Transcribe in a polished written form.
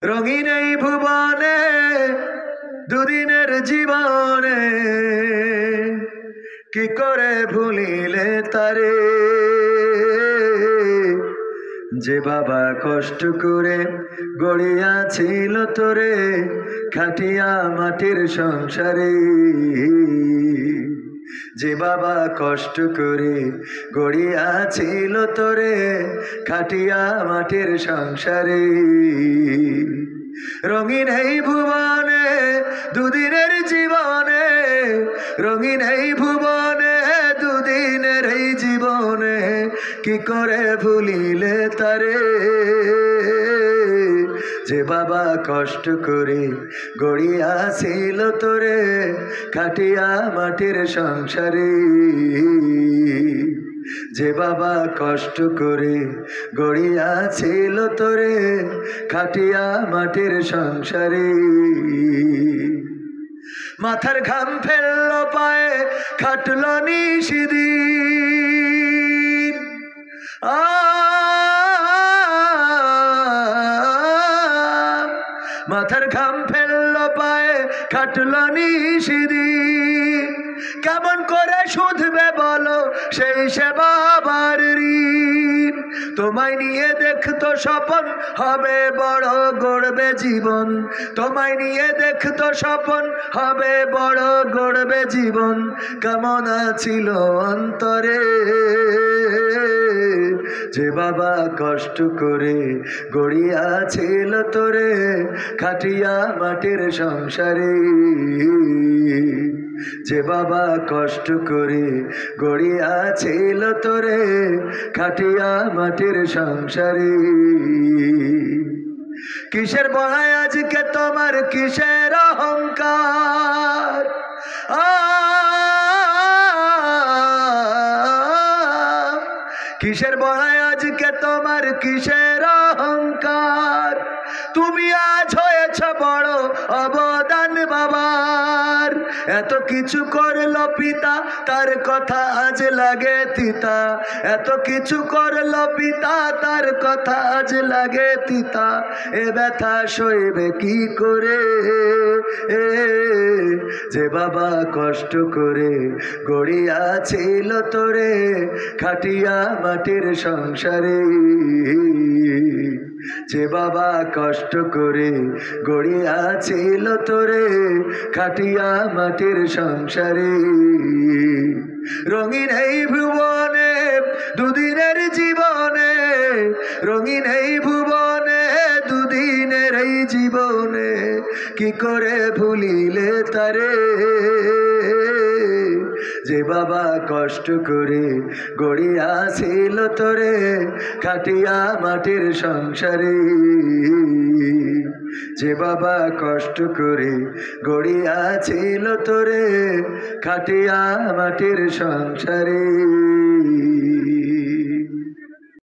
রঙিন এই ভুবনে দুদিনের জীবনে কি করে ভুলিলে তারে, যে বাবা কষ্ট করে গড়িয়াছিল তোরে খাটিয়া মাটির সংসারে, যে বাবা কষ্ট করে গড়িয়াছিল তোরে খাটিয়া মাটির সংসারে। রঙিন এই ভুবনে দুদিনের জীবনে, রঙিন এই ভুবনে দুদিনের এই জীবনে কি করে ভুলিলে তারে, যে বাবা কষ্ট করে গড়িয়াছিল তোরে খাটিয়া মাটির সংসারে, যে বাবা কষ্ট করে গড়িয়াছিল তোরে খাটিয়া মাটির সংসারে। মাথার ঘাম ফেললো পায়ে খাটলো নিশিদিন, মাথার ঘাম ফেললো পায়ে খাটলো নিশিদিন, কেমন করে শুধবে বলো সেই সে বাবার ঋণ। তোমায় নিয়ে দেখতো স্বপন হবে বড় গড়বে জীবন, তোমায় নিয়ে দেখতো স্বপন হবে বড় গড়বে জীবন, কেমন ছিল অন্তরে, যে বাবা কষ্ট করে গড়িয়াছিল তোরে খাটিয়া মাটির সংসারে, যে বাবা কষ্ট করে গড়িয়াছিল তোরে খাটিয়া মাটির সংসারে। কিসের বড়াই আজকে তোমার, কিসের অহংকার, কিসের বড়াই আজকে তোমার, কিসের অহংকার। তুমি আজ হয়েছ বড় অবদান বাবার, এত কিছু করলো পিতা তার কথা আজ লাগে তিতা, এত কিছু করলো পিতা তার কথা আজ লাগে তিতা, এ ব্যথা সইবে কি করে, যে বাবা কষ্ট করে গড়িয়াছিল তোরে খাটিয়া মাটির সংসারে, যে বাবা কষ্ট করে গড়িয়াছিল তোরে খাটিয়া মাটির সংসারে। রঙিন এই ভুবনে দুদিনের জীবনে, রঙিন এই ভুবনে দুদিনের এই জীবনে কি করে ভুলিলে তারে, যে বাবা কষ্ট করে গড়িয়াছিল তোরে খাটিয়া মাটির সংসারে, যে বাবা কষ্ট করে গড়িয়াছিল তোরে খাটিয়া মাটির সংসারে।